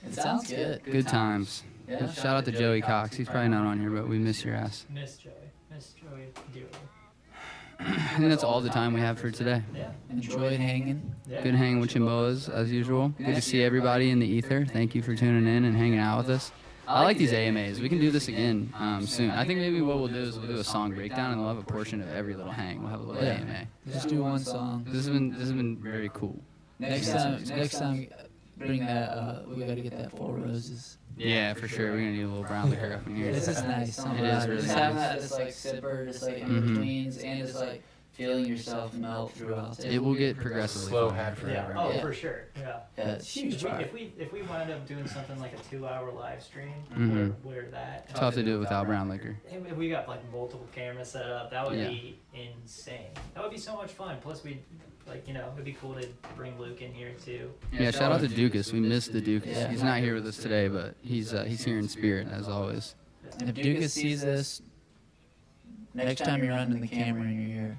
It sounds good.
good times.
Yeah.
Shout out to Joey Cox. He's probably not on here, but we miss your ass.
Miss Joey dearly.
I think that's all the time we have for today.
Yeah.
Enjoyed hanging.
Yeah.
Good hanging with Chimboas as usual. Good to see everybody in the ether. Thank you for tuning in and hanging out with us. I like these AMAs. We can do this again soon. I think maybe what we'll do is we'll do a song breakdown and we'll have a portion of every little hang. We'll have a little
Yeah.
AMA.
Just do one song.
This has been very cool.
Next time, bring that. We gotta get that Four Roses.
Yeah, for sure. We're gonna need a little brown liquor up in here.
This is nice.
It is really
just having
nice.
that just like sipper, just like in
Mhm.
betweens, and just like feeling yourself melt throughout.
It will get progressively
Slow
fun.
hat
Yeah.
forever.
Oh,
Yeah.
for sure. Yeah.
Yeah, it's huge.
If we wind up doing something like a 2-hour live stream
Mhm.
where that
Tough to do it without brown liquor.
if we got like multiple cameras set up, that would
Yeah.
be insane. That would be so much fun. Plus we it'd be cool to bring Luke in here too.
Yeah, shout out to Dukas. We missed the Dukas.
Yeah.
He's not here with us today, but he's here in spirit as always.
And if Dukas sees this, next time you're running the camera in your ear,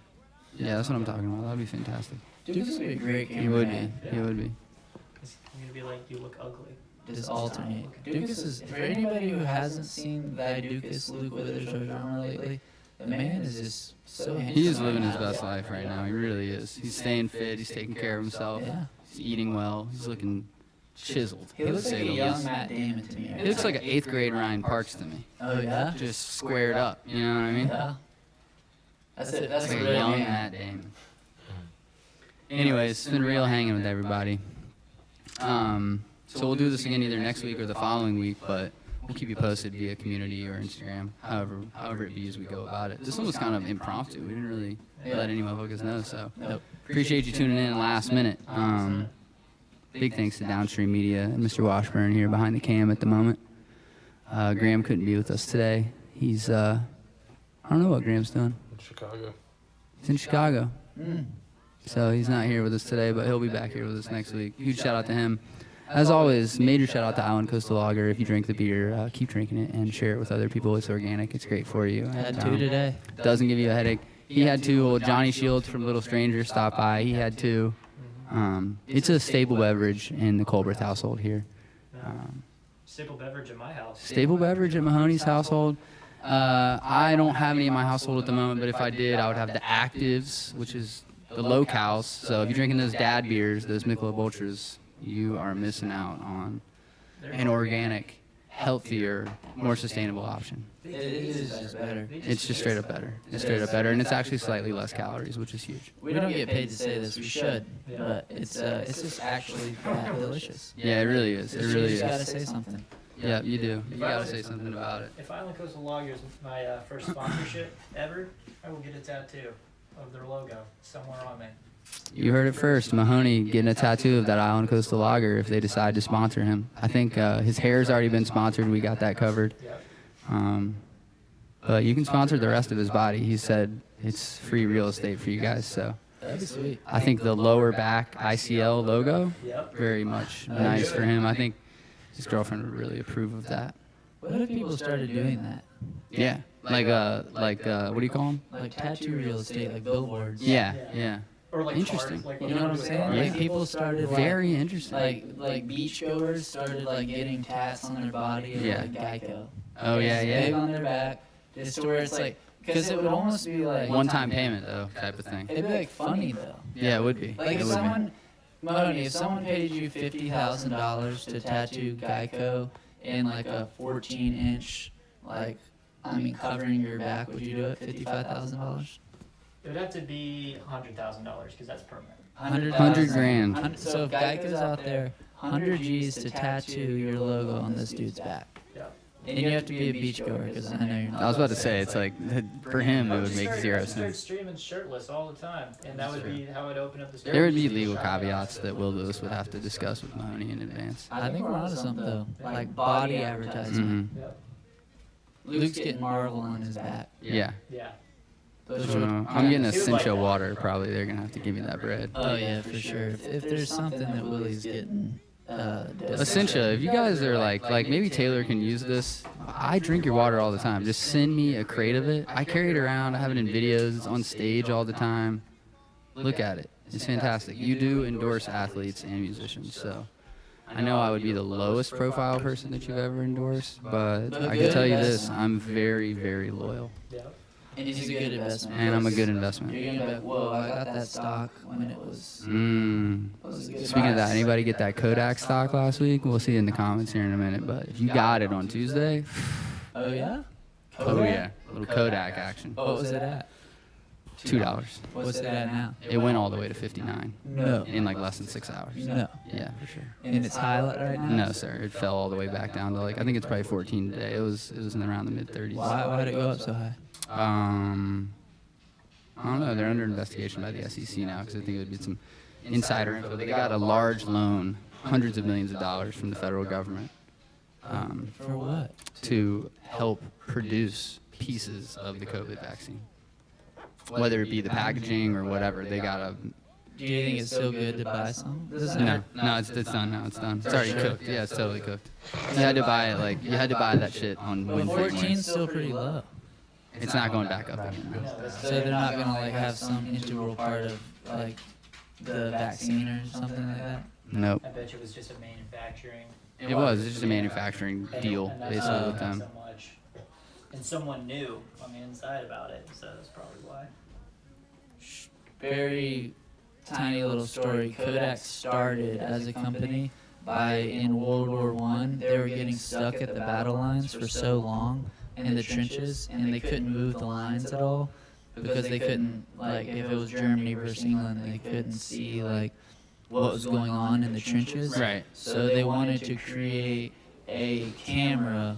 Yeah, that's what I'm talking about. That'd be fantastic.
Dukas would be a great
He
camera.
would be. He would be.
It's gonna be like you look ugly.
Just alternate. Dukas is for anybody who hasn't seen that Dukas Luke Withers or genre lately. The man is just so handsome.
He is living his best life right now. He really is. He's staying fit. He's taking care of himself.
Yeah.
He's eating well. He's looking chiseled.
He
to
looks
say
like a
the
young
least.
Matt Damon to me.
He looks like an 8th grade Ryan Parks to me.
Oh yeah.
Just squared up. You know what I mean?
Yeah. That's it. That's
Like
a
a
real
young
man.
Matt Damon. Anyways, it's been real hanging with everybody. So we'll do this again either next week or the following week, but we'll keep you posted via community or Instagram, however it be as we go about it. This one was kind of impromptu. We didn't really let any motherfuckers know, so
Nope.
appreciate you tuning in last minute. big thanks to Downstream Media and Mr. Washburn here behind the cam at the moment. Graham couldn't be with us today. He's, I don't know what Graham's doing.
In Chicago.
He's in Chicago. So he's not here with us today, but he'll be back here with us next week. Huge shout out to him. As always, major shout out to Island Coastal Lager. If you drink the beer, keep drinking it and share it with other people. It's organic. It's great for you.
Had 2 today.
Doesn't give you a headache. He had 2. Well, Johnny Shields from Little Stranger stopped by. He had 2. It's a staple beverage in the Colbert household here.
Staple beverage in my house.
Staple beverage at Mahoney's household. I don't have any in my household at the moment, but if I did, I would have the Actives, which is the locals. So if you're drinking those dad beers, those Michelob Ultras, you are missing out on an organic, healthier, more sustainable option.
It is just better.
It's just straight up better. It's straight up better, and it's actually slightly less calories, which is huge.
We don't get paid to say this. We should, but it's just actually that delicious.
Yeah, it really is. It really
You
is.
just gotta say something.
Yeah, you do. You gotta say something about it.
If Island Coastal Lager is my first sponsorship ever, I will get a tattoo of their logo somewhere on me.
You heard it first. Mahoney getting a tattoo of that Island Coastal Lager if they decide to sponsor him. I think his hair's already been sponsored. We got that covered. But you can sponsor the rest of his body. He said it's free real estate for you guys. So
That'd be sweet.
I think the lower back ICL logo, very much nice for him. I think his girlfriend would really approve of that.
What if people started doing that?
Yeah, like what do you call them?
Like tattoo real estate, like billboards.
Yeah, yeah.
Or like
Interesting.
cars, like
You know what I'm saying?
Yeah.
Like people started
Very interesting.
like beachgoers started like getting tats on their body of
Yeah.
like Geico.
Oh yeah,
Big
yeah.
on their back. Just to where it's like, because it would almost be like
One-time payment though, type of thing.
It'd be like funny though.
Yeah, it would be.
Like
It
if
would be.
someone, Mahoney, if someone paid you $50,000 to tattoo Geico in like a 14-inch, like covering your back, would you do it? $55,000.
It would have to be $100,000 because that's permanent.
100 grand.
So if Geico's out there, 100 G's to tattoo your logo on this dude's back.
Yeah.
And you have to be a beachgoer because I know you're not.
I was about to say, it's like, for him, it would make zero
Start
sense.
streaming shirtless all the time, and that would be how it opened up the.
There would be legal caveats that Will Lewis would have to discuss with Mahoney in advance.
I think we're onto something though. Like body advertisement.
Hmm.
Luke's getting Marvel on his back.
Yeah.
Yeah.
Those
I'm getting a Cincha water, probably. They're going to have to give me that bread.
Oh yeah, for sure. If there's something that Willie's getting,
Essentia, if you guys are like maybe Taylor can use this. I drink your water all the time. Just send me a crate of it. I carry it around. I have it in videos. It's on stage all the time. Look at it. It's fantastic. You do endorse athletes and musicians, so I know I would be the lowest profile person that you've ever endorsed, but I can tell you this: I'm very, very loyal,
and he's a good investment.
and I'm a good investment.
You're gonna be like, whoa, I got that stock when it was. Was a good
Speaking of that,
price.
anybody get that Kodak stock last week? We'll see in the comments here in a minute. But if you got it on Tuesday,
Oh yeah.
oh yeah, a little Kodak action.
What was it at?
$2.
What's it at now?
It went all the way to 59
No.
in like less than 6 hours.
No.
Yeah, for sure.
In its highlight right now.
No, sir. It fell all the way back down to like I think it's probably 14 today. It was in around the mid 30s.
Why did it go up so high?
I don't know. They're under investigation by the SEC now because I think it would be some insider info. They got a large loan, hundreds of millions of dollars from the federal government
For what?
to help produce pieces of the COVID vaccine. Whether it be the packaging or whatever, they got a.
Do you think it's still good to buy some?
No, it's done now. It's done. It's already cooked. Yeah, it's totally cooked. You had to buy it you had to buy that shit on
But
Wednesday
14's
morning.
still pretty low.
It's not going back up again.
So they're not gonna like have some integral part of like the vaccine or something like that.
Nope.
I bet you it was just a manufacturing.
It was. It's just a manufacturing deal,
and that's
basically,
why
with
not
them.
So much. And someone new on the inside about it, so that's probably why.
Very tiny little story. Kodak started as a company in World War I. They were getting stuck at the battle lines for so long in the trenches, and they couldn't move the lines at all because they couldn't, like, if it was Germany versus England, they couldn't see like what was going on in the trenches.
Right.
So they wanted to create a camera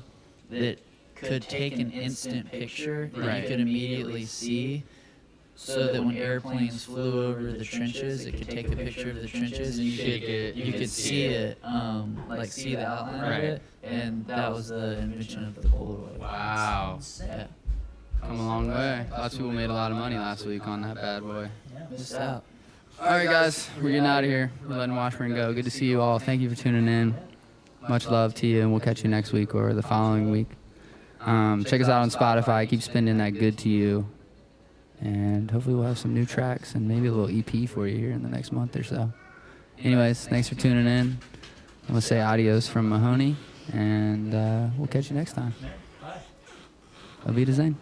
that could take an instant picture that
Right.
you could immediately see, so that when airplanes flew over the trenches, it could take a picture of the trenches and you could see it, like see the outline of it. And that was the invention of the Polaroid.
Wow.
Yeah.
Come a long way. Lots of people made a lot of money last week on that bad boy.
Missed out.
All right, guys, we're getting out of here. We're letting Washburn go. Good to see you all. Thank you for tuning in. Much love to you, and we'll catch you next week or the following week. Check us out on Spotify. Keep spending that good to you. And hopefully we'll have some new tracks and maybe a little EP for you here in the next month or so. Anyways, thanks for tuning in. I'm going to say adios from Mahoney, and we'll catch you next time. Auf Wiedersehen.